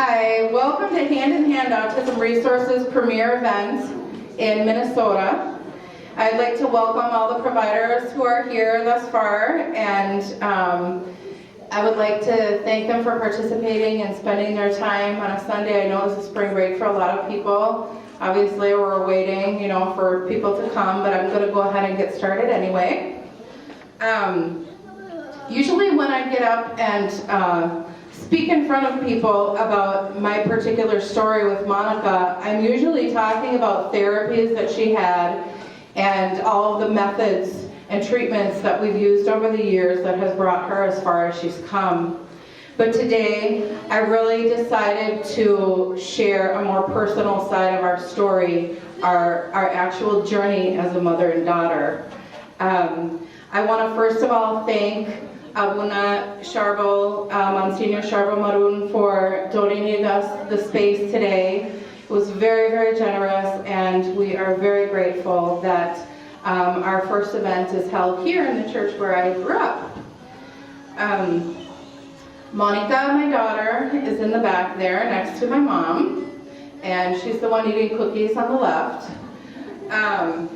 Hi, welcome to Hand in Hand Autism Resources premier event in Minnesota. I'd like to welcome all the providers who are here thus far, and I would like to thank them for participating and spending their time on a Sunday. I know this is spring break for a lot of people. Obviously, we're waiting, for people to come, but I'm going to go ahead and get started anyway. Usually when I get up and speak in front of people about my particular story with Monica, I'm usually talking about therapies that she had and all of the methods and treatments that we've used over the years that has brought her as far as she's come. But today, I really decided to share a more personal side of our story, our actual journey as a mother and daughter. I want to first of all thank Abuna Charbel, Monsignor Charbel Maroon, for donating us the space today. It was very, very generous, and we are very grateful that our first event is held here in the church where I grew up. Monica, my daughter, is in the back there next to my mom, and she's the one eating cookies on the left. I'm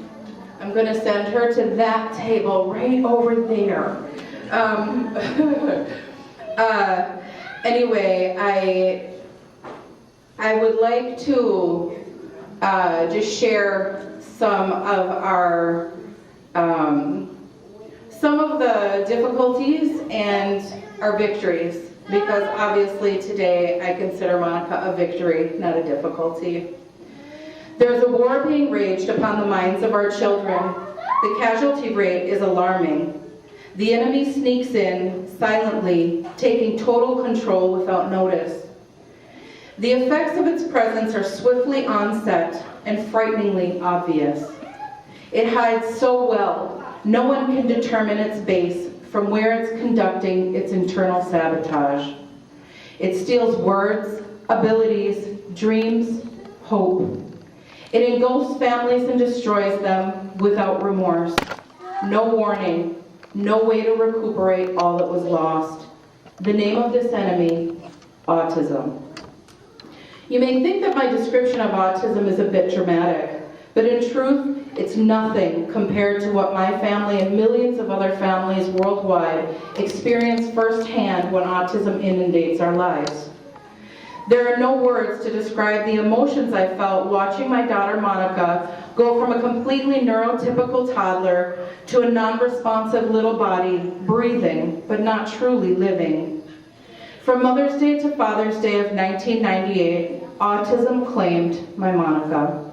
going to send her to that table right over there. Anyway, I would like to just share some of the difficulties and our victories, because obviously today I consider Monica a victory, not a difficulty. There's a war being raged upon the minds of our children. The casualty rate is alarming. The enemy sneaks in silently, taking total control without notice. The effects of its presence are swiftly onset and frighteningly obvious. It hides so well, no one can determine its base from where it's conducting its internal sabotage. It steals words, abilities, dreams, hope. It engulfs families and destroys them without remorse. No warning. No way to recuperate all that was lost. The name of this enemy, autism. You may think that my description of autism is a bit dramatic, but in truth, it's nothing compared to what my family and millions of other families worldwide experience firsthand when autism inundates our lives. There are no words to describe the emotions I felt watching my daughter Monica go from a completely neurotypical toddler to a non-responsive little body, breathing, but not truly living. From Mother's Day to Father's Day of 1998, autism claimed my Monica.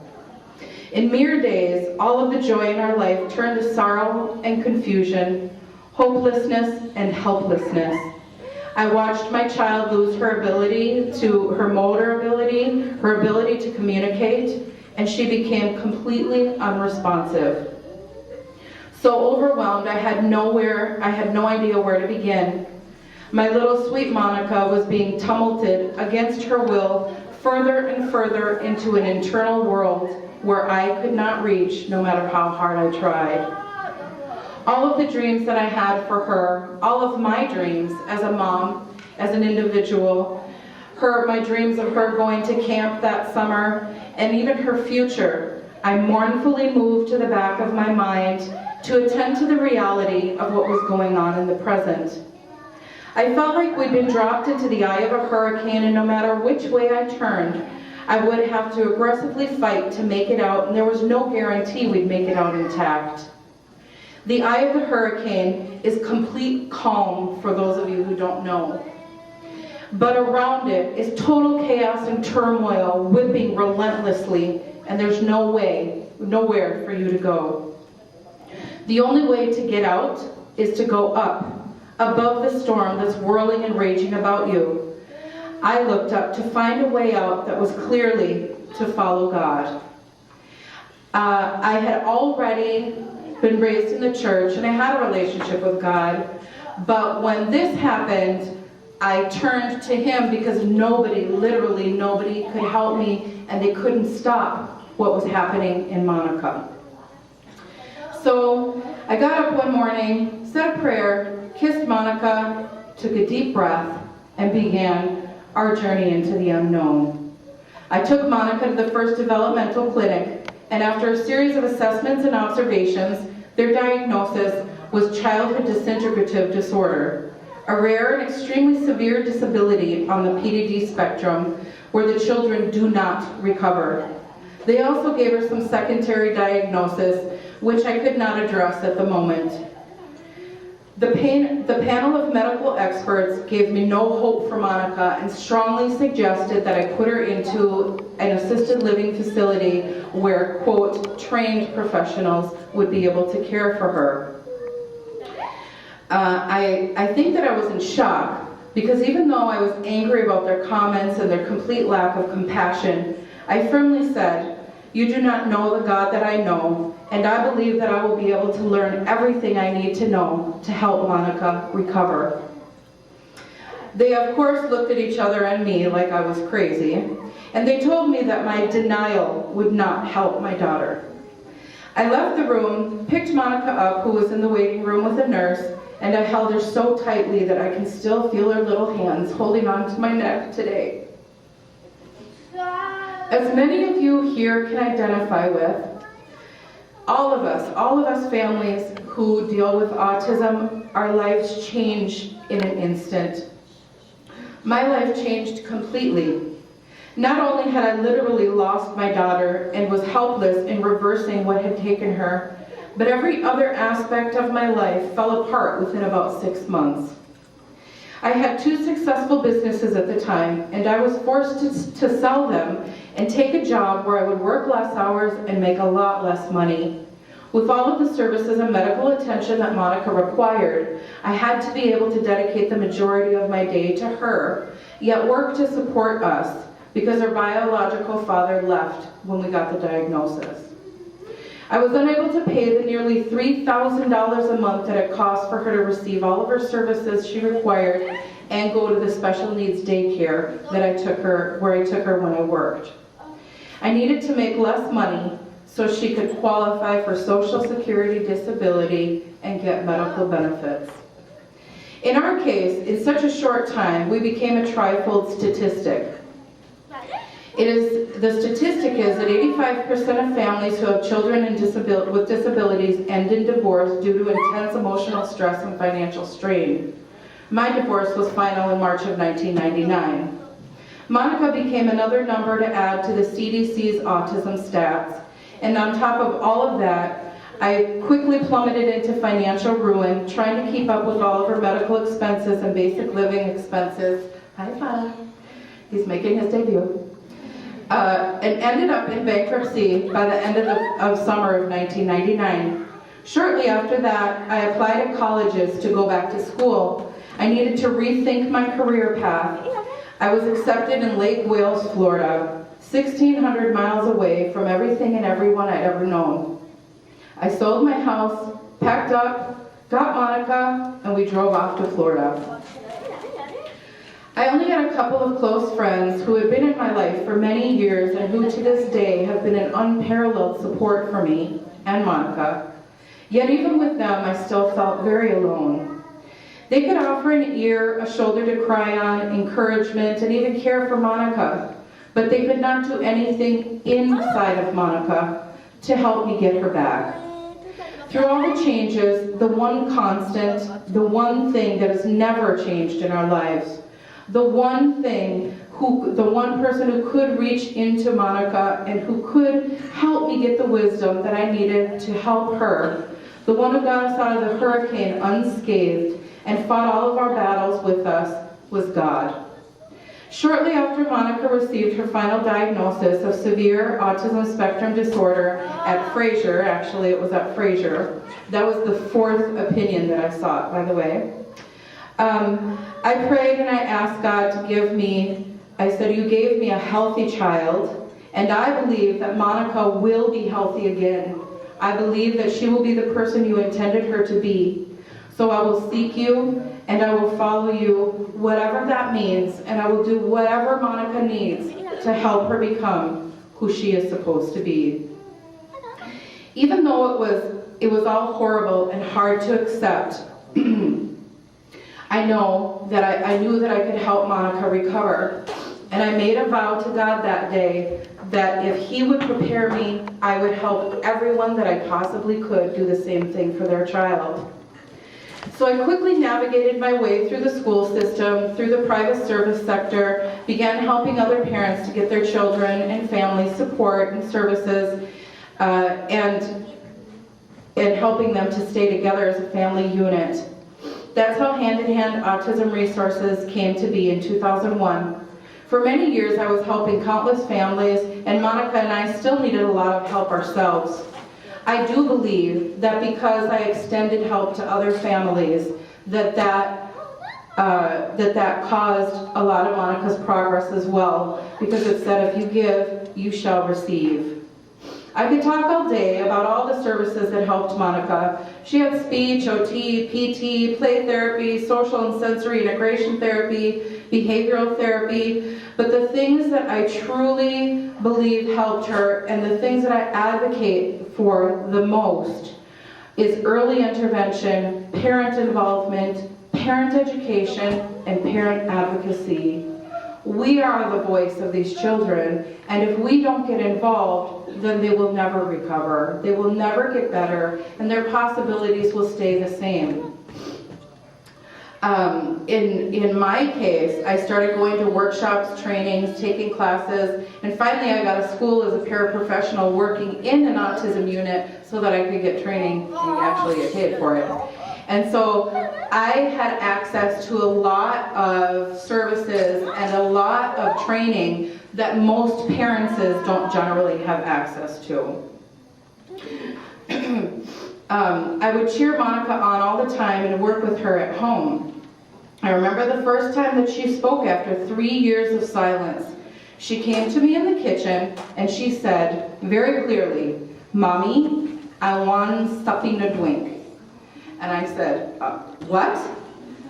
In mere days, all of the joy in our life turned to sorrow and confusion, hopelessness and helplessness. I watched my child lose her motor ability, her ability to communicate, and she became completely unresponsive. So overwhelmed, I had no idea where to begin. My little sweet Monica was being tumulted against her will further and further into an internal world where I could not reach no matter how hard I tried. All of the dreams that I had for her, all of my dreams as a mom, as an individual, my dreams of her going to camp that summer, and even her future, I mournfully moved to the back of my mind to attend to the reality of what was going on in the present. I felt like we'd been dropped into the eye of a hurricane, and no matter which way I turned, I would have to aggressively fight to make it out, and there was no guarantee we'd make it out intact. The eye of the hurricane is complete calm, for those of you who don't know. But around it is total chaos and turmoil, whipping relentlessly, and there's nowhere for you to go. The only way to get out is to go up, above the storm that's whirling and raging about you. I looked up to find a way out that was clearly to follow God. I had already been raised in the church, and I had a relationship with God, but when this happened, I turned to Him because literally nobody could help me, and they couldn't stop what was happening in Monica. So I got up one morning, said a prayer, kissed Monica, took a deep breath, and began our journey into the unknown. I took Monica to the first developmental clinic, and after a series of assessments and observations, their diagnosis was childhood disintegrative disorder, a rare and extremely severe disability on the PDD spectrum where the children do not recover. They also gave her some secondary diagnosis, which I could not address at the moment. The panel of medical experts gave me no hope for Monica and strongly suggested that I put her into an assisted living facility where, quote, trained professionals would be able to care for her. I think that I was in shock because even though I was angry about their comments and their complete lack of compassion, I firmly said, "You do not know the God that I know, and I believe that I will be able to learn everything I need to know to help Monica recover." They of course looked at each other and me like I was crazy, and they told me that my denial would not help my daughter. I left the room, picked Monica up, who was in the waiting room with a nurse, and I held her so tightly that I can still feel her little hands holding onto my neck today. As many of you here can identify with, all of us families who deal with autism, our lives change in an instant. My life changed completely. Not only had I literally lost my daughter and was helpless in reversing what had taken her, but every other aspect of my life fell apart within about 6 months. I had 2 successful businesses at the time, and I was forced to sell them and take a job where I would work less hours and make a lot less money. With all of the services and medical attention that Monica required, I had to be able to dedicate the majority of my day to her, yet work to support us because her biological father left when we got the diagnosis. I was unable to pay the nearly $3,000 a month that it cost for her to receive all of her services she required and go to the special needs daycare that I took her when I worked. I needed to make less money so she could qualify for Social Security disability and get medical benefits. In our case, in such a short time, we became a trifold statistic. The statistic is that 85% of families who have children with disabilities end in divorce due to intense emotional stress and financial strain. My divorce was final in March of 1999. Monica became another number to add to the CDC's autism stats, and on top of all of that, I quickly plummeted into financial ruin, trying to keep up with all of her medical expenses and basic living expenses. Hi, Father. He's making his debut. And ended up in bankruptcy by the end of summer of 1999. Shortly after that, I applied at colleges to go back to school. I needed to rethink my career path. I was accepted in Lake Wales, Florida, 1,600 miles away from everything and everyone I'd ever known. I sold my house, packed up, got Monica, and we drove off to Florida. I only had a couple of close friends who had been in my life for many years and who to this day have been an unparalleled support for me and Monica. Yet even with them, I still felt very alone. They could offer an ear, a shoulder to cry on, encouragement, and even care for Monica, but they could not do anything inside of Monica to help me get her back. Through all the changes, the one constant, the one thing that has never changed in our lives, the one person who could reach into Monica and who could help me get the wisdom that I needed to help her, the one who got us out of the hurricane unscathed and fought all of our battles with us, was God. Shortly after Monica received her final diagnosis of severe autism spectrum disorder at Fraser, actually it was at Fraser, that was the 4th opinion that I sought, by the way. I prayed and I asked God to give me, I said, "You gave me a healthy child, and I believe that Monica will be healthy again. I believe that she will be the person you intended her to be. So I will seek you, and I will follow you, whatever that means, and I will do whatever Monica needs to help her become who she is supposed to be." Even though it was all horrible and hard to accept, I knew that I could help Monica recover. And I made a vow to God that day that if He would prepare me, I would help everyone that I possibly could do the same thing for their child. So I quickly navigated my way through the school system, through the private service sector, began helping other parents to get their children and family support and services, and helping them to stay together as a family unit. That's how Hand in Hand Autism Resources came to be in 2001. For many years I was helping countless families, and Monica and I still needed a lot of help ourselves. I do believe that because I extended help to other families, that caused a lot of Monica's progress as well, because it said, if you give, you shall receive. I could talk all day about all the services that helped Monica. She had speech, OT, PT, play therapy, social and sensory integration therapy, behavioral therapy, but the things that I truly believe helped her and the things that I advocate for the most is early intervention, parent involvement, parent education, and parent advocacy. We are the voice of these children, and if we don't get involved, then they will never recover. They will never get better, and their possibilities will stay the same. In my case, I started going to workshops, trainings, taking classes, and finally I got a school as a paraprofessional working in an autism unit so that I could get training and actually get paid for it. And so I had access to a lot of services and a lot of training that most parents don't generally have access to. I would cheer Monica on all the time and work with her at home. I remember the first time that she spoke after 3 years of silence. She came to me in the kitchen and she said very clearly, "Mommy, I want something to drink." And I said, "What?"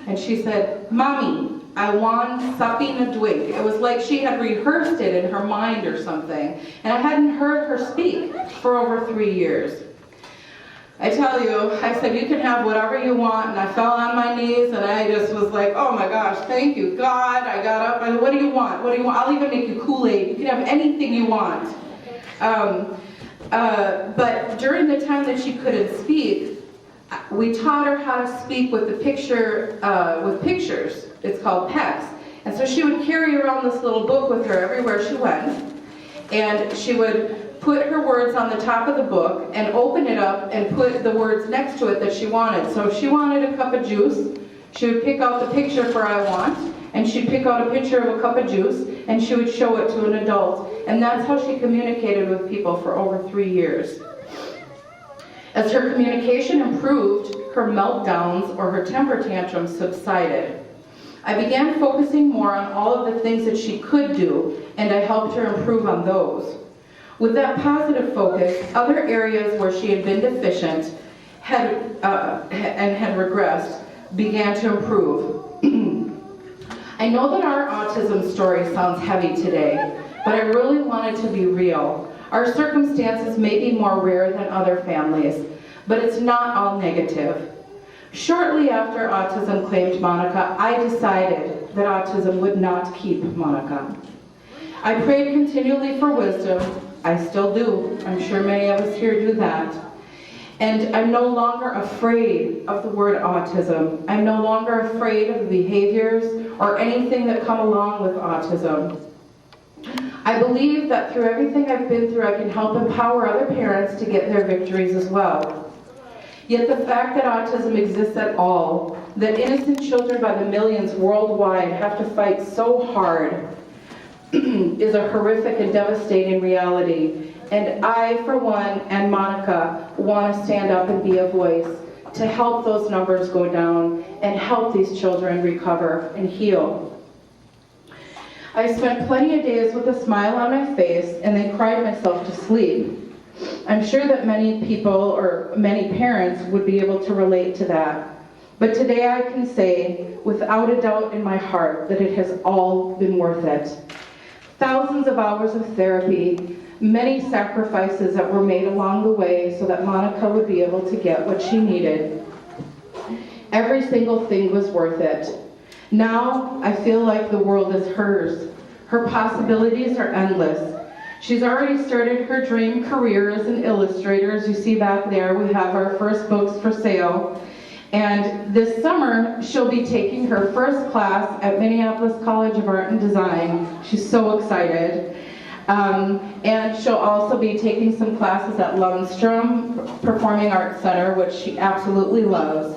And she said, "Mommy, I want something to drink." It was like she had rehearsed it in her mind or something. And I hadn't heard her speak for over 3 years. I tell you, I said, "You can have whatever you want." And I fell on my knees and I just was like, "Oh my gosh, thank you, God." I got up and, "What do you want? What do you want? I'll even make you Kool-Aid. You can have anything you want." But during the time that she couldn't speak, we taught her how to speak with with pictures. It's called PECS. And so she would carry around this little book with her everywhere she went. And she would put her words on the top of the book and open it up and put the words next to it that she wanted. So if she wanted a cup of juice, she would pick out the picture for "I want," and she'd pick out a picture of a cup of juice, and she would show it to an adult. And that's how she communicated with people for over 3 years. As her communication improved, her meltdowns or her temper tantrums subsided. I began focusing more on all of the things that she could do, and I helped her improve on those. With that positive focus, other areas where she had been deficient and had regressed began to improve. I know that our autism story sounds heavy today, but I really want it to be real. Our circumstances may be more rare than other families, but it's not all negative. Shortly after autism claimed Monica, I decided that autism would not keep Monica. I prayed continually for wisdom. I still do. I'm sure many of us here do that. And I'm no longer afraid of the word autism. I'm no longer afraid of the behaviors or anything that come along with autism. I believe that through everything I've been through, I can help empower other parents to get their victories as well. Yet the fact that autism exists at all, that innocent children by the millions worldwide have to fight so hard, is a horrific and devastating reality. And I, for one, and Monica, want to stand up and be a voice to help those numbers go down and help these children recover and heal. I spent plenty of days with a smile on my face and then cried myself to sleep. I'm sure that many people or many parents would be able to relate to that. But today I can say, without a doubt in my heart, that it has all been worth it. Thousands of hours of therapy, many sacrifices that were made along the way so that Monica would be able to get what she needed. Every single thing was worth it. Now, I feel like the world is hers. Her possibilities are endless. She's already started her dream career as an illustrator. As you see back there, we have our first books for sale. And this summer, she'll be taking her first class at Minneapolis College of Art and Design. She's so excited. And she'll also be taking some classes at Lundstrom Performing Arts Center, which she absolutely loves.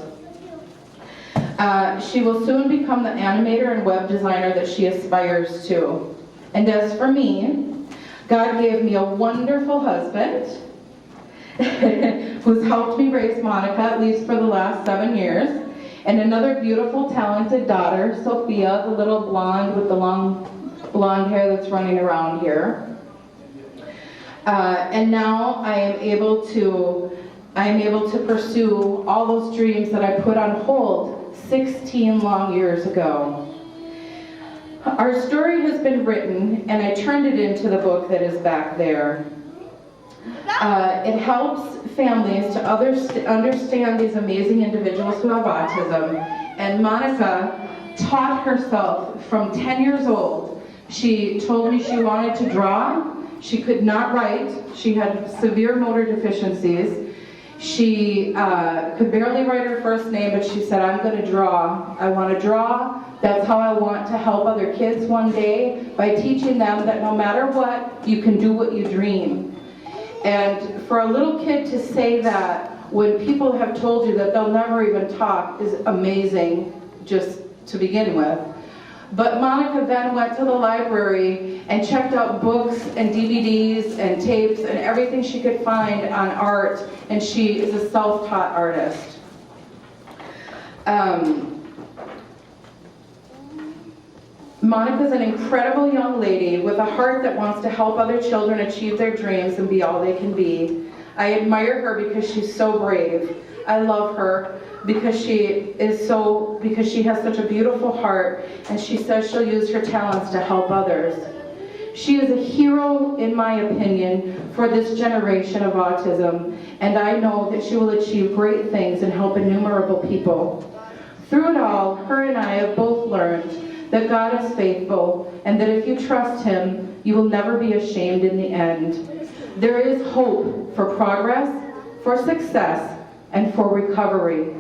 She will soon become the animator and web designer that she aspires to. And as for me, God gave me a wonderful husband who's helped me raise Monica, at least for the last 7 years, and another beautiful, talented daughter, Sophia, the little blonde with the long blonde hair that's running around here. And now I am able to pursue all those dreams that I put on hold 16 long years ago. Our story has been written, and I turned it into the book that is back there. It helps families to understand these amazing individuals who have autism. And Monica taught herself from 10 years old. She told me she wanted to draw. She could not write. She had severe motor deficiencies. She could barely write her first name, but she said, I'm going to draw. I want to draw. That's how I want to help other kids one day, by teaching them that no matter what, you can do what you dream. And for a little kid to say that when people have told you that they'll never even talk is amazing, just to begin with. But Monica then went to the library and checked out books and DVDs and tapes and everything she could find on art, and she is a self-taught artist. Monica's an incredible young lady with a heart that wants to help other children achieve their dreams and be all they can be. I admire her because she's so brave. I love her because she has such a beautiful heart, and she says she'll use her talents to help others. She is a hero, in my opinion, for this generation of autism, and I know that she will achieve great things and help innumerable people. Through it all, her and I have both learned that God is faithful, and that if you trust Him, you will never be ashamed in the end. There is hope for progress, for success, and for recovery.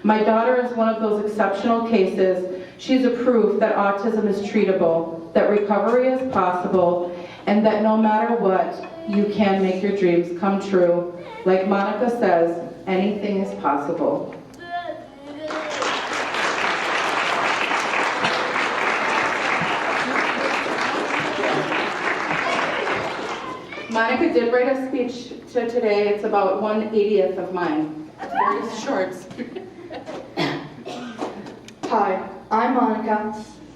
My daughter is one of those exceptional cases. She's a proof that autism is treatable, that recovery is possible, and that no matter what, you can make your dreams come true. Like Monica says, anything is possible. Monica did write a speech today. It's about 1/80th of mine. It's very short. Hi, I'm Monica.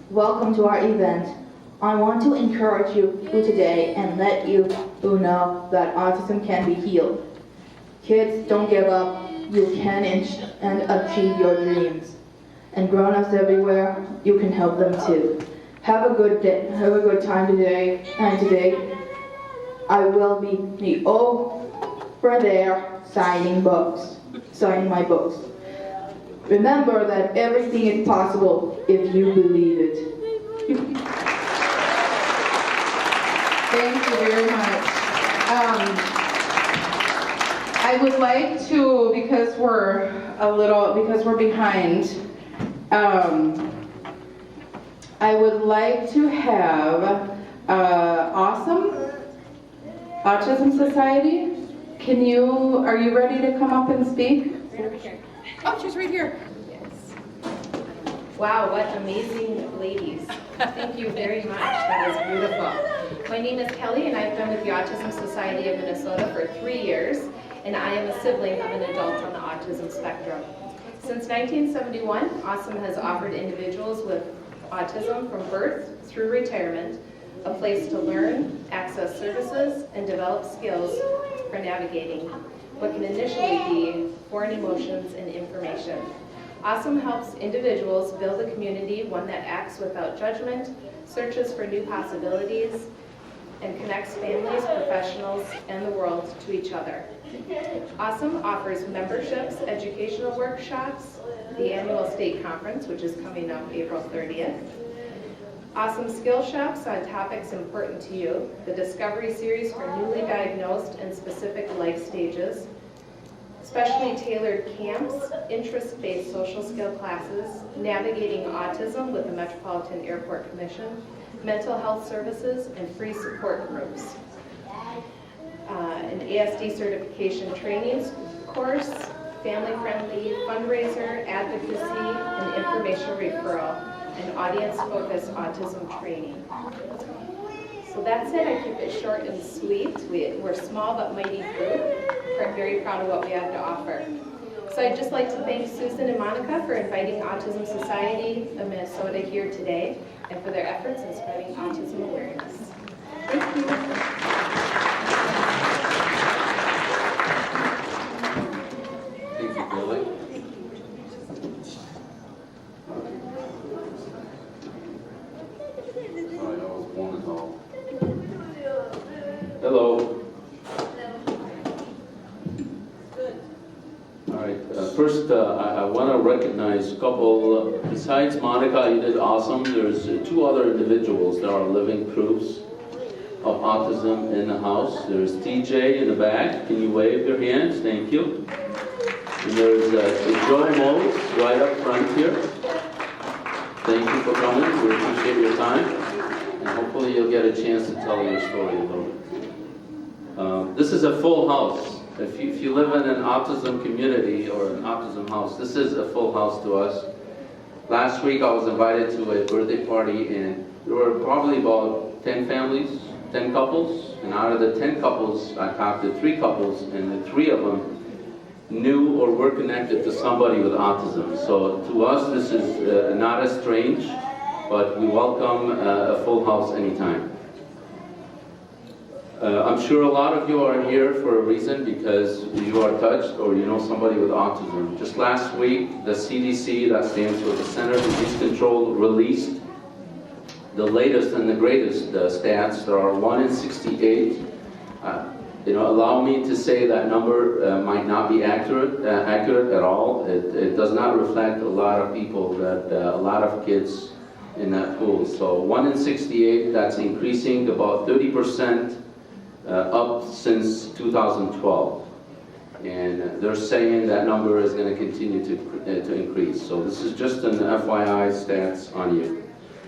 Welcome to our event. I want to encourage you today and let you know that autism can be healed. Kids, don't give up. You can and achieve your dreams. And grown-ups everywhere, you can help them too. Have a good day. Have a good time today. And today, I will be over there signing my books. Remember that everything is possible if you believe it. Thank you very much. I would like to, because we're behind, I would like to have Awesome Autism Society. Are you ready to come up and speak? Right over here. Oh, she's right here. Yes. Wow, what amazing ladies. Thank you very much. That is beautiful. My name is Kelly, and I've been with the Autism Society of Minnesota for 3 years, and I am a sibling of an adult on the autism spectrum. Since 1971, Awesome has offered individuals with autism from birth through retirement a place to learn, access services, and develop skills for navigating what can initially be foreign emotions and information. Awesome helps individuals build a community, one that acts without judgment, searches for new possibilities, and connects families, professionals, and the world to each other. Awesome offers memberships, educational workshops, the annual state conference, which is coming up April 30th. Awesome skill shops on topics important to you, the Discovery Series for newly diagnosed and specific life stages, specially tailored camps, interest-based social skill classes, navigating autism with the Metropolitan Airport Commission, mental health services, and free support groups. An ASD certification training course, family-friendly fundraiser, advocacy, and information referral, and audience-focused autism training. So that's it. I keep it short and sweet. We're a small but mighty group. We're very proud of what we have to offer. So I'd just like to thank Susan and Monica for inviting Autism Society of Minnesota here today and for their efforts in spreading autism awareness. Thank you. Thank you, Billy. Sorry, I was born at all. Hello. All right. First, I want to recognize a couple. Besides Monica, you did awesome. There's two other individuals that are living proofs of autism in the house. There's TJ in the back. Can you wave your hands? Thank you. And there's Joe Moles right up front here. Thank you for coming. We appreciate your time. And hopefully you'll get a chance to tell your story a little bit. This is a full house. If you live in an autism community or an autism house, this is a full house to us. Last week I was invited to a birthday party and there were probably about 10 families, 10 couples. And out of the 10 couples, I talked to 3 couples and the 3 of them knew or were connected to somebody with autism. So to us this is not as strange, but we welcome a full house anytime. I'm sure a lot of you are here for a reason because you are touched or you know somebody with autism. Just last week, the CDC, that stands for the Center for Disease Control, released the latest and the greatest stats. There are 1 in 68. Allow me to say that number might not be accurate at all. It does not reflect a lot of people, a lot of kids in that pool. So 1 in 68, that's increasing about 30% up since 2012. And they're saying that number is going to continue to increase. So this is just an FYI stats on you.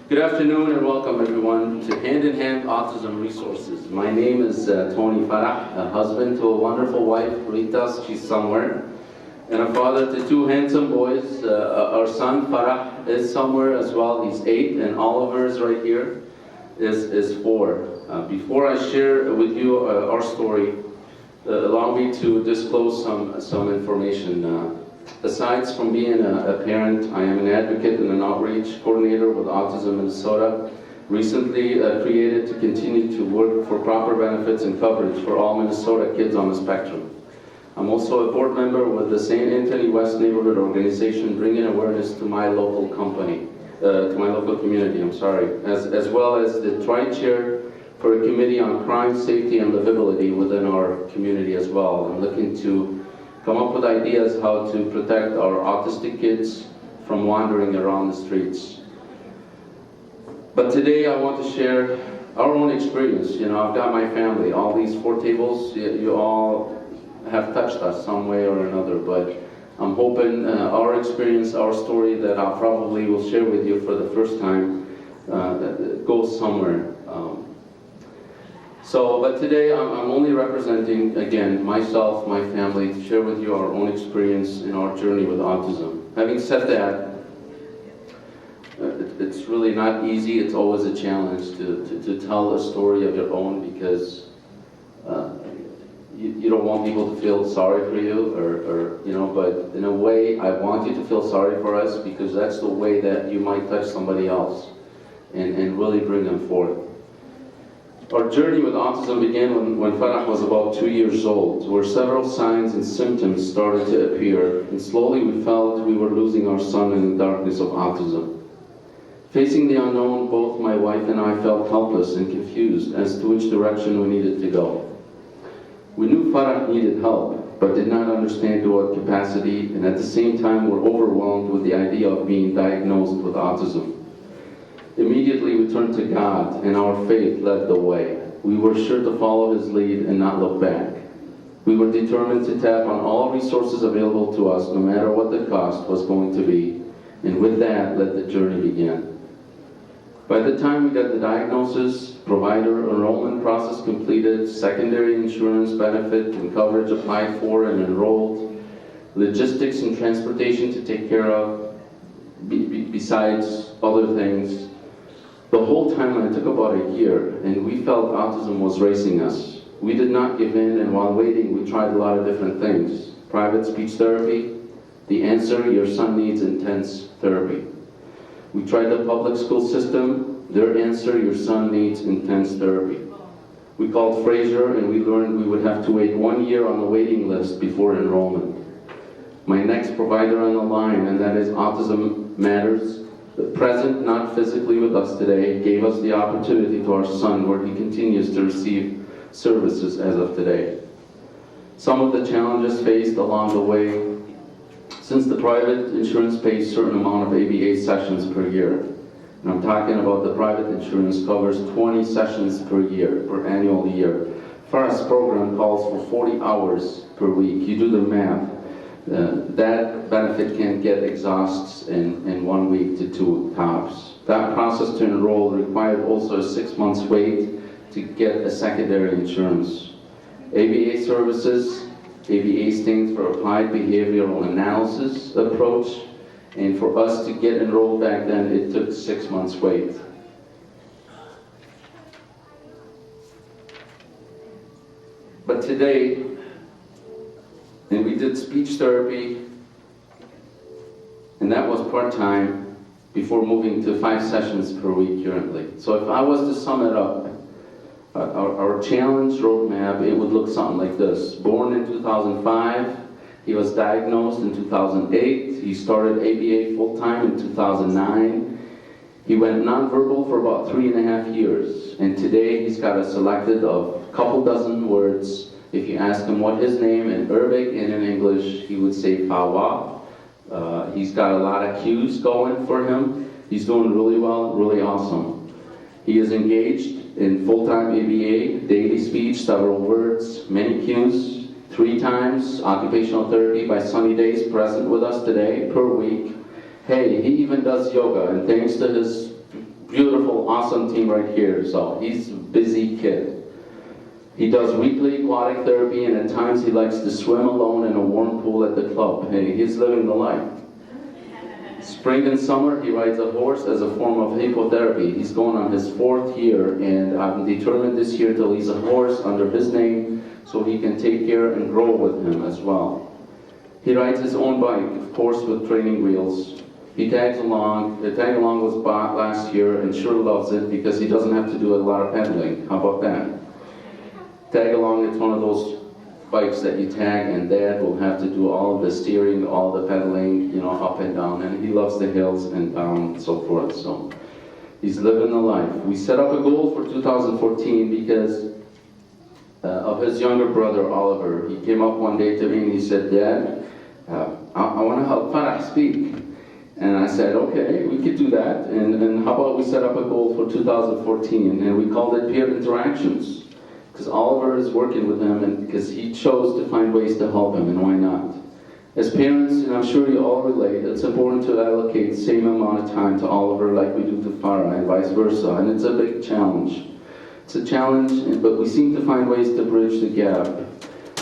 Good afternoon and welcome everyone to Hand in Hand Autism Resources. My name is Tony Farah, a husband to a wonderful wife, Rita, she's somewhere, and a father to 2 handsome boys. Our son Farah is somewhere as well, he's 8, and Oliver is right here, is 4. Before I share with you our story, allow me to disclose some information. Besides from being a parent, I am an advocate and an outreach coordinator with Autism Minnesota, recently created to continue to work for proper benefits and coverage for all Minnesota kids on the spectrum. I'm also a board member with the St. Anthony West Neighborhood Organization, bringing awareness to my local community, as well as the Tri-Chair for a committee on crime, safety, and livability within our community as well. I'm looking to come up with ideas how to protect our autistic kids from wandering around the streets. But today I want to share our own experience. I've got my family, all these 4 tables, you all have touched us some way or another, but I'm hoping our experience, our story that I probably will share with you for the first time goes somewhere. But today I'm only representing, again, myself, my family, to share with you our own experience in our journey with autism. Having said that, it's really not easy. It's always a challenge to tell a story of your own because you don't want people to feel sorry for you, but in a way, I want you to feel sorry for us because that's the way that you might touch somebody else and really bring them forth. Our journey with autism began when Farah was about 2 years old, where several signs and symptoms started to appear, and slowly we felt we were losing our son in the darkness of autism. Facing the unknown, both my wife and I felt helpless and confused as to which direction we needed to go. We knew Farah needed help, but did not understand to what capacity, and at the same time were overwhelmed with the idea of being diagnosed with autism. Immediately we turned to God, and our faith led the way. We were sure to follow His lead and not look back. We were determined to tap on all resources available to us, no matter what the cost was going to be, and with that, let the journey begin. By the time we got the diagnosis, provider enrollment process completed, secondary insurance benefit and coverage applied for and enrolled, logistics and transportation to take care of, besides other things, the whole timeline took about a year, and we felt autism was racing us. We did not give in, and while waiting, we tried a lot of different things. Private speech therapy, the answer, your son needs intense therapy. We tried the public school system, their answer, your son needs intense therapy. We called Fraser, and we learned we would have to wait 1 year on the waiting list before enrollment. My next provider on the line, and that is Autism Matters, present, not physically with us today, gave us the opportunity to our son, where he continues to receive services as of today. Some of the challenges faced along the way, since the private insurance pays a certain amount of ABA sessions per year, and I'm talking about the private insurance covers 20 sessions per year, per annual year. Farah's program calls for 40 hours per week. You do the math. That benefit can get exhausted in 1 week to 2 tops. That process to enroll required also a 6 months wait to get a secondary insurance. ABA services, ABA stands for Applied Behavioral Analysis approach, and for us to get enrolled back then, it took 6 months wait. But today, and we did speech therapy, and that was part-time before moving to 5 sessions per week currently. So if I was to sum it up, our challenge roadmap, it would look something like this. Born in 2005, he was diagnosed in 2008. He started ABA full-time in 2009. He went nonverbal for about 3.5 years, and today he's got a selected of a couple dozen words. If you ask him what his name in Arabic and in English, he would say Fawa. He's got a lot of cues going for him. He's doing really well, really awesome. He is engaged in full-time ABA, daily speech, several words, many cues, 3 times, occupational therapy by sunny days, present with us today per week. Hey, he even does yoga, and thanks to his beautiful, awesome team right here, so he's a busy kid. He does weekly aquatic therapy, and at times he likes to swim alone in a warm pool at the club. Hey, he's living the life. Spring and summer, he rides a horse as a form of hippotherapy. He's going on his 4th year, and I'm determined this year to lease a horse under his name so he can take care and grow with him as well. He rides his own bike, of course, with training wheels. He tags along. The tag along was bought last year and sure loves it because he doesn't have to do a lot of pedaling. How about that? Tag along, it's one of those bikes that you tag, and Dad will have to do all of the steering, all the pedaling, you know, up and down, and he loves the hills and down and so forth, so he's living the life. We set up a goal for 2014 because of his younger brother, Oliver. He came up one day to me and he said, Dad, I want to help Farah speak. And I said, okay, we could do that, and how about we set up a goal for 2014, and we called it Peer Interactions. Because Oliver is working with him, and because he chose to find ways to help him, and why not? As parents, and I'm sure you all relate, it's important to allocate the same amount of time to Oliver like we do to Farah, and vice versa, and it's a big challenge. It's a challenge, but we seem to find ways to bridge the gap,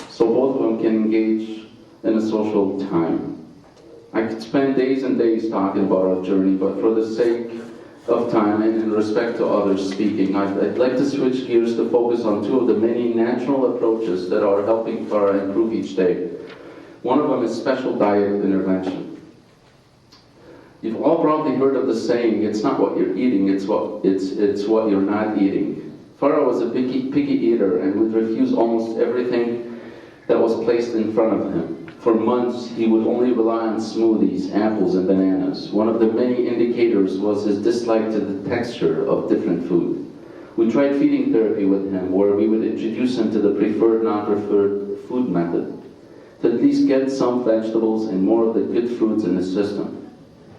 so both of them can engage in a social time. I could spend days and days talking about our journey, but for the sake of time and in respect to others speaking, I'd like to switch gears to focus on 2 of the many natural approaches that are helping Farah improve each day. One of them is special diet intervention. You've all probably heard of the saying, it's not what you're eating, it's what you're not eating. Farah was a picky eater and would refuse almost everything that was placed in front of him. For months, he would only rely on smoothies, apples, and bananas. One of the many indicators was his dislike to the texture of different food. We tried feeding therapy with him, where we would introduce him to the preferred, non-preferred food method, to at least get some vegetables and more of the good fruits in his system.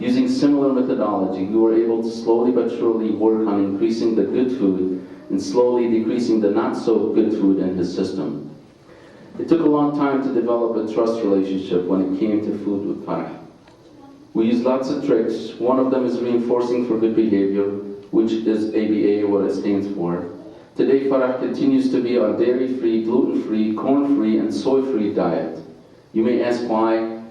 Using similar methodology, we were able to slowly but surely work on increasing the good food and slowly decreasing the not-so-good food in his system. It took a long time to develop a trust relationship when it came to food with Farah. We used lots of tricks. One of them is reinforcing for good behavior, which is ABA, what it stands for. Today, Farah continues to be on dairy-free, gluten-free, corn-free, and soy-free diet. You may ask why.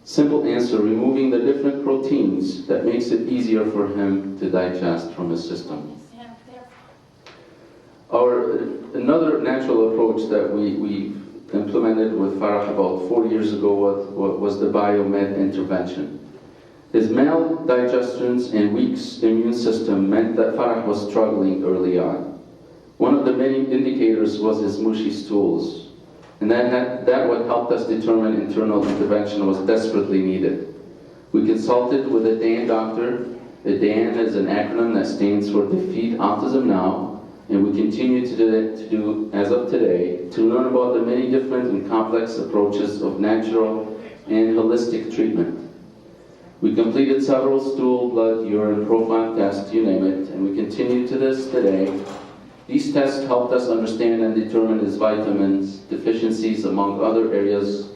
Simple answer, removing the different proteins that makes it easier for him to digest from his system. Another natural approach that we implemented with Farah about 4 years ago was the biomed intervention. His maldigestions and weak immune system meant that Farah was struggling early on. One of the many indicators was his mushy stools, and that what helped us determine internal intervention was desperately needed. We consulted with a DAN doctor. The DAN is an acronym that stands for Defeat Autism Now, and we continue to do as of today, to learn about the many different and complex approaches of natural and holistic treatment. We completed several stool, blood, urine, profile tests, you name it, and we continue to this today. These tests helped us understand and determine his vitamins, deficiencies, among other areas,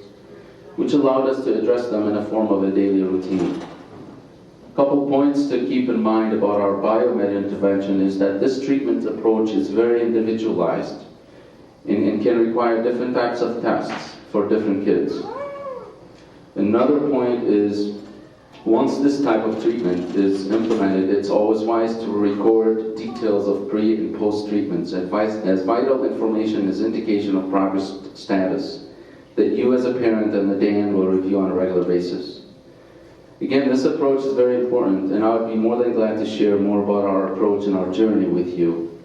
which allowed us to address them in a form of a daily routine. A couple points to keep in mind about our biomed intervention is that this treatment approach is very individualized and can require different types of tests for different kids. Another point is, once this type of treatment is implemented, it's always wise to record details of pre and post treatments, as vital information is indication of progress status that you as a parent and the DAN will review on a regular basis. Again, this approach is very important, and I would be more than glad to share more about our approach and our journey with you.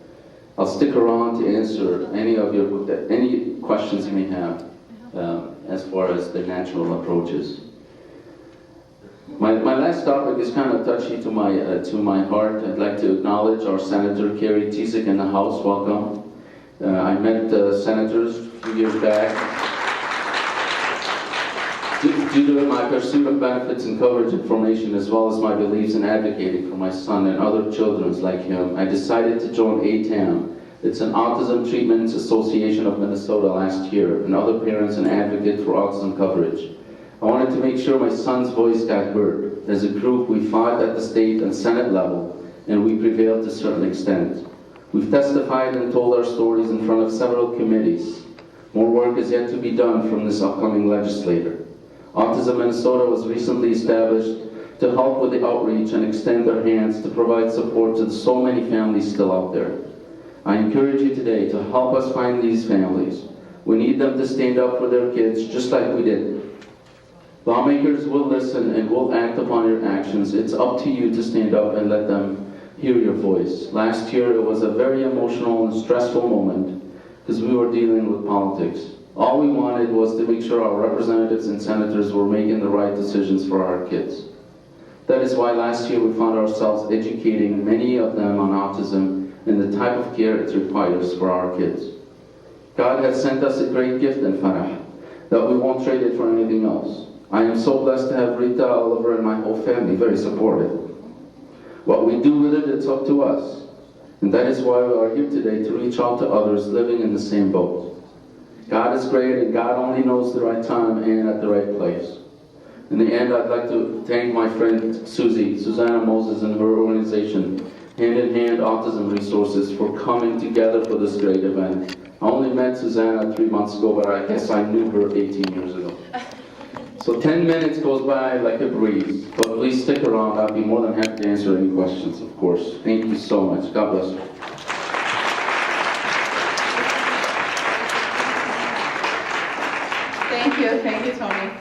I'll stick around to answer any questions you may have as far as the natural approaches. My last topic is kind of touchy to my heart. I'd like to acknowledge our Senator Kerry Tiesic in the House. Welcome. I met senators a few years back. Due to my pursuit of benefits and coverage information, as well as my beliefs in advocating for my son and other children like him, I decided to join ATAM. It's an Autism Treatment Association of Minnesota last year, and other parents and advocate for autism coverage. I wanted to make sure my son's voice got heard. As a group, we fought at the state and Senate level, and we prevailed to a certain extent. We've testified and told our stories in front of several committees. More work is yet to be done from this upcoming legislator. Autism Minnesota was recently established to help with the outreach and extend their hands to provide support to so many families still out there. I encourage you today to help us find these families. We need them to stand up for their kids just like we did. Lawmakers will listen and will act upon your actions. It's up to you to stand up and let them hear your voice. Last year it was a very emotional and stressful moment because we were dealing with politics. All we wanted was to make sure our representatives and senators were making the right decisions for our kids. That is why last year we found ourselves educating many of them on autism and the type of care it requires for our kids. God has sent us a great gift in Farah that we won't trade it for anything else. I am so blessed to have Rita, Oliver, and my whole family very supportive. What we do with it, it's up to us. And that is why we are here today, to reach out to others living in the same boat. God is great, and God only knows the right time and at the right place. In the end, I'd like to thank my friend Susanna Moses, and her organization, Hand in Hand Autism Resources, for coming together for this great event. I only met Susanna 3 months ago, but I guess I knew her 18 years ago. So 10 minutes goes by like a breeze, but please stick around. I'll be more than happy to answer any questions, of course. Thank you so much. God bless you. Thank you, Tony.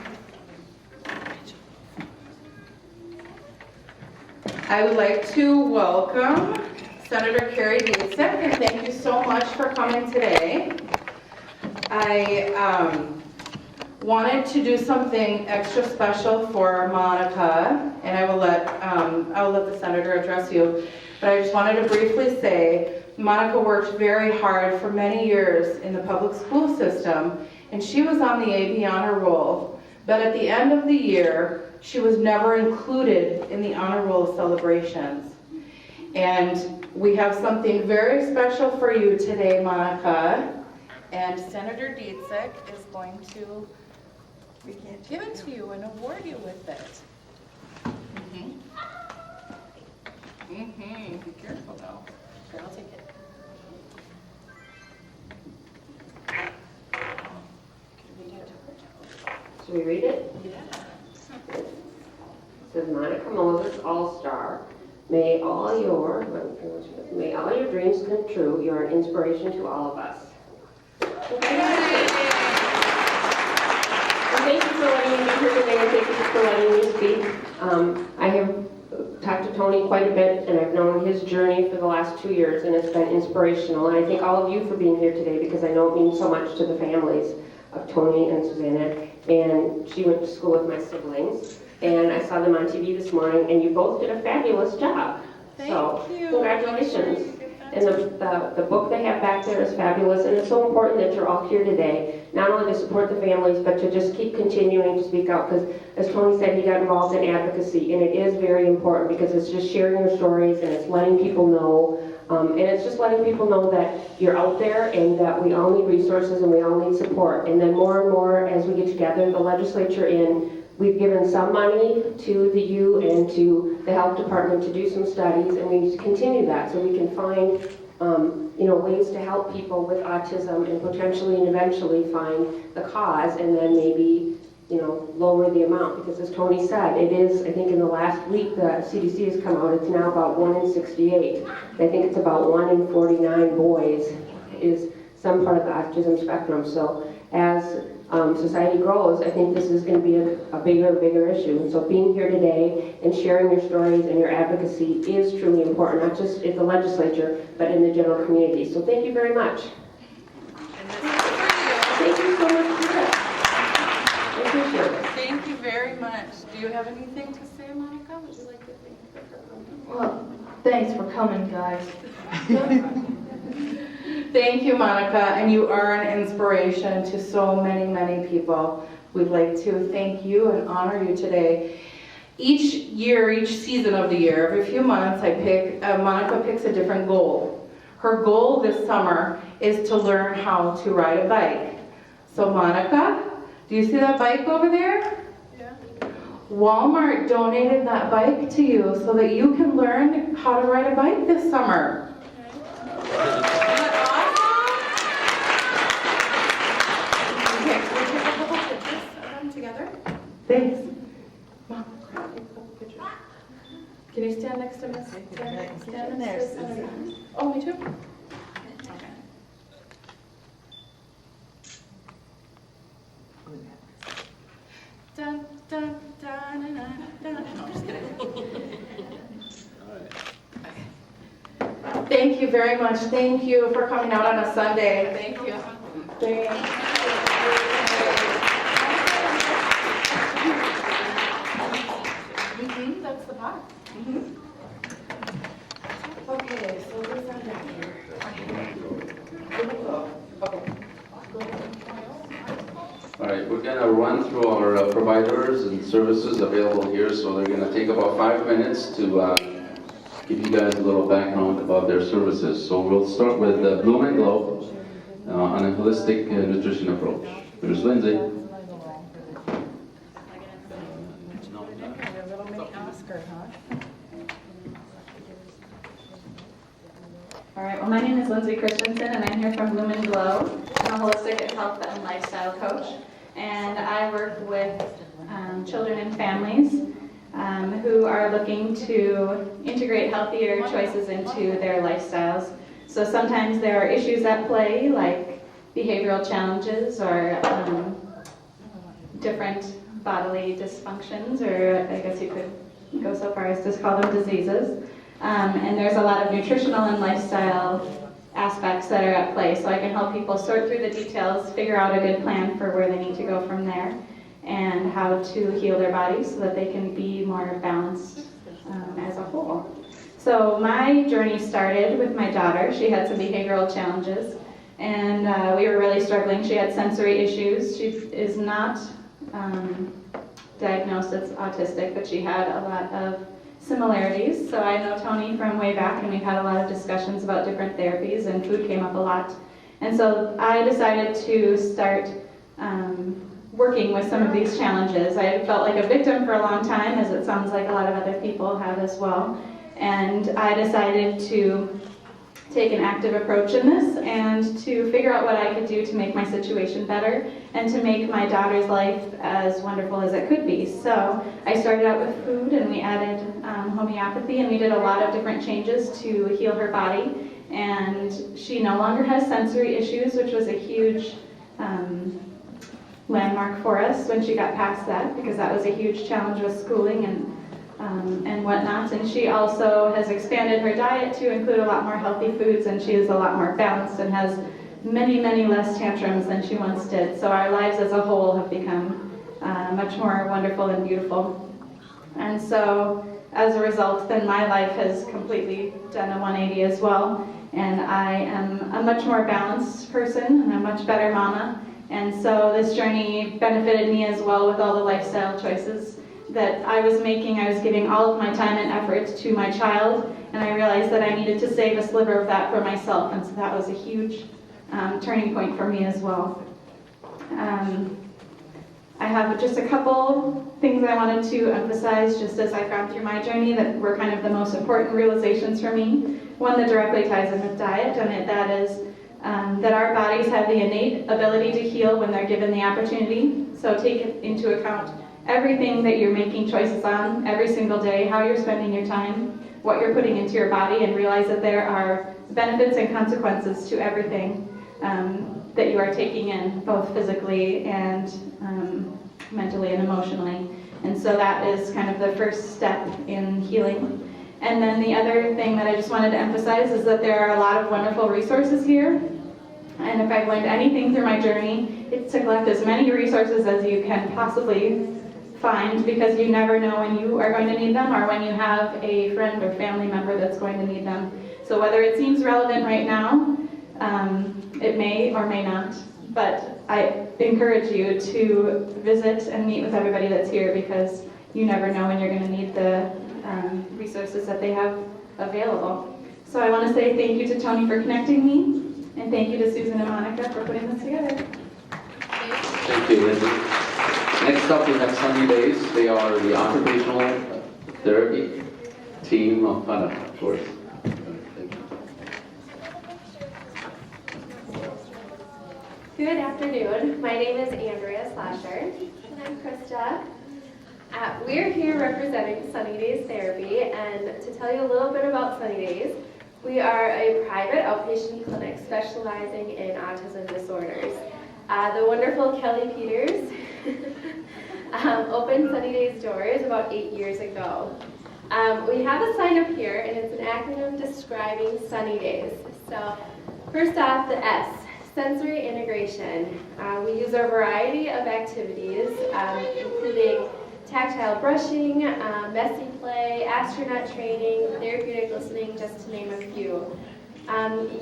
I would like to welcome Senator Kerry Tiesic, and thank you so much for coming today. I wanted to do something extra special for Monica, and I will let the senator address you, but I just wanted to briefly say, Monica worked very hard for many years in the public school system, and she was on the AB honor roll, but at the end of the year, she was never included in the honor roll celebrations. And we have something very special for you today, Monica, and Senator Dietzig is going to give it to you and award you with it. Be careful though. Here, I'll take it. Should we read it? Yeah. It says, Monica Moses, All-Star. May all your dreams come true. You're an inspiration to all of us. And thank you for letting me be here today, and thank you for letting me speak. I have talked to Tony quite a bit, and I've known his journey for the last 2 years, and it's been inspirational. And I thank all of you for being here today, because I know it means so much to the families of Tony and Susanna. And she went to school with my siblings, and I saw them on TV this morning, and you both did a fabulous job. Thank you. Congratulations. And the book they have back there is fabulous, and it's so important that you're all here today, not only to support the families, but to just keep continuing to speak out, because as Tony said, he got involved in advocacy, and it is very important, because it's just sharing your stories, and it's letting people know, and it's just letting people know that you're out there, and that we all need resources, and we all need support. And then more and more, as we get together, the legislature we've given some money to the U and to the health department to do some studies, and we need to continue that so we can find ways to help people with autism, and potentially and eventually find the cause, and then maybe lower the amount, because as Tony said, it is, I think in the last week the CDC has come out, it's now about 1 in 68. And I think it's about 1 in 49 boys is some part of the autism spectrum. So as society grows, I think this is going to be a bigger issue. And so being here today and sharing your stories and your advocacy is truly important, not just in the legislature, but in the general community. So thank you very much. Thank you so much for that. I appreciate it. Thank you very much. Do you have anything to say, Monica? Would you like to thank her for coming? Well, thanks for coming, guys. Thank you, Monica, and you are an inspiration to so many people. We'd like to thank you and honor you today. Each year, each season of the year, every few months, Monica picks a different goal. Her goal this summer is to learn how to ride a bike. So Monica, do you see that bike over there? Yeah. Walmart donated that bike to you so that you can learn how to ride a bike this summer. Thanks. Mom, take a couple pictures. Can you stand next to Miss? Stand next to Miss. Oh, me too? Okay. Dun, dun, dun, dun, dun, dun. No, I'm just kidding. Thank you very much. Thank you for coming out on a Sunday. Thank you. That's the box. Okay, so what's on deck here? Okay. All right, we're going to run through our providers and services available here, so they're going to take about 5 minutes to give you guys a little background about their services. So we'll start with Bloom and Glow on a holistic nutrition approach. There's Lindsay. All right, well, my name is Lindsay Christensen, and I'm here from Bloom and Glow. I'm a holistic health and lifestyle coach, and I work with children and families who are looking to integrate healthier choices into their lifestyles. So sometimes there are issues at play, like behavioral challenges or different bodily dysfunctions, or I guess you could go so far as to call them diseases. And there's a lot of nutritional and lifestyle aspects that are at play, so I can help people sort through the details, figure out a good plan for where they need to go from there, and how to heal their bodies so that they can be more balanced as a whole. So my journey started with my daughter. She had some behavioral challenges, and we were really struggling. She had sensory issues. She is not diagnosed as autistic, but she had a lot of similarities. So I know Tony from way back, and we've had a lot of discussions about different therapies, and food came up a lot. And so I decided to start working with some of these challenges. I had felt like a victim for a long time, as it sounds like a lot of other people have as well. And I decided to take an active approach in this and to figure out what I could do to make my situation better and to make my daughter's life as wonderful as it could be. So I started out with food, and we added homeopathy, and we did a lot of different changes to heal her body. And she no longer has sensory issues, which was a huge landmark for us when she got past that, because that was a huge challenge with schooling and whatnot. And she also has expanded her diet to include a lot more healthy foods, and she is a lot more balanced and has many, many less tantrums than she once did. So our lives as a whole have become much more wonderful and beautiful. And so as a result, then my life has completely done a 180 as well. And I am a much more balanced person and a much better mama. And so this journey benefited me as well with all the lifestyle choices that I was making. I was giving all of my time and effort to my child, and I realized that I needed to save a sliver of that for myself, and so that was a huge turning point for me as well. I have just a couple things I wanted to emphasize just as I've gone through my journey that were kind of the most important realizations for me. One that directly ties in with diet, and that is that our bodies have the innate ability to heal when they're given the opportunity. So take into account everything that you're making choices on every single day, how you're spending your time, what you're putting into your body, and realize that there are benefits and consequences to everything that you are taking in, both physically and mentally and emotionally. And so that is kind of the first step in healing. And then the other thing that I just wanted to emphasize is that there are a lot of wonderful resources here. And if I've learned anything through my journey, it's to collect as many resources as you can possibly find, because you never know when you are going to need them or when you have a friend or family member that's going to need them. So whether it seems relevant right now, it may or may not, but I encourage you to visit and meet with everybody that's here, because you never know when you're going to need the resources that they have available. So I want to say thank you to Tony for connecting me, and thank you to Susan and Monica for putting this together. Thank you, Linda. Next up, we have Sunny Days. They are the occupational therapy team of Hana, of course. Thank you. Good afternoon. My name is Andrea Slasher, and I'm Krista. We're here representing Sunny Days Therapy, and to tell you a little bit about Sunny Days, we are a private outpatient clinic specializing in autism disorders. The wonderful Kelly Peters opened Sunny Days doors about 8 years ago. We have a sign up here, and it's an acronym describing Sunny Days. So first off, the S, sensory integration. We use a variety of activities, including tactile brushing, messy play, astronaut training, therapeutic listening, just to name a few.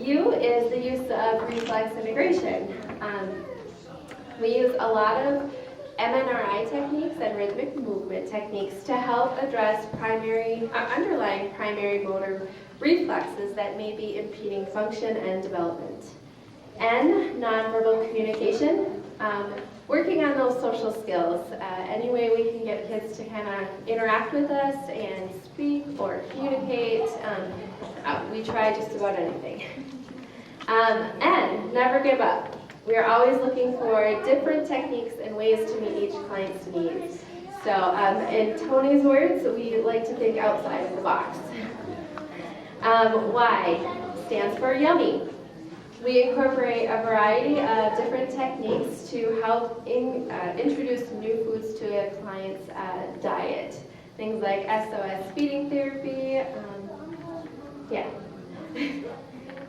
U is the use of reflex integration. We use a lot of MNRI techniques and rhythmic movement techniques to help address underlying primary motor reflexes that may be impeding function and development. N, nonverbal communication. Working on those social skills, any way we can get kids to kind of interact with us and speak or communicate, we try just about anything. N, never give up. We are always looking for different techniques and ways to meet each client's needs. So in Tony's words, we like to think outside of the box. Y stands for yummy. We incorporate a variety of different techniques to help introduce new foods to a client's diet. Things like SOS feeding therapy,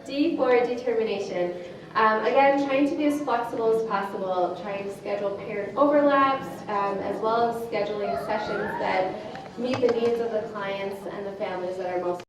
D for determination. Again, trying to be as flexible as possible, trying to schedule parent overlaps, as well as scheduling sessions that meet the needs of the clients and the families that are most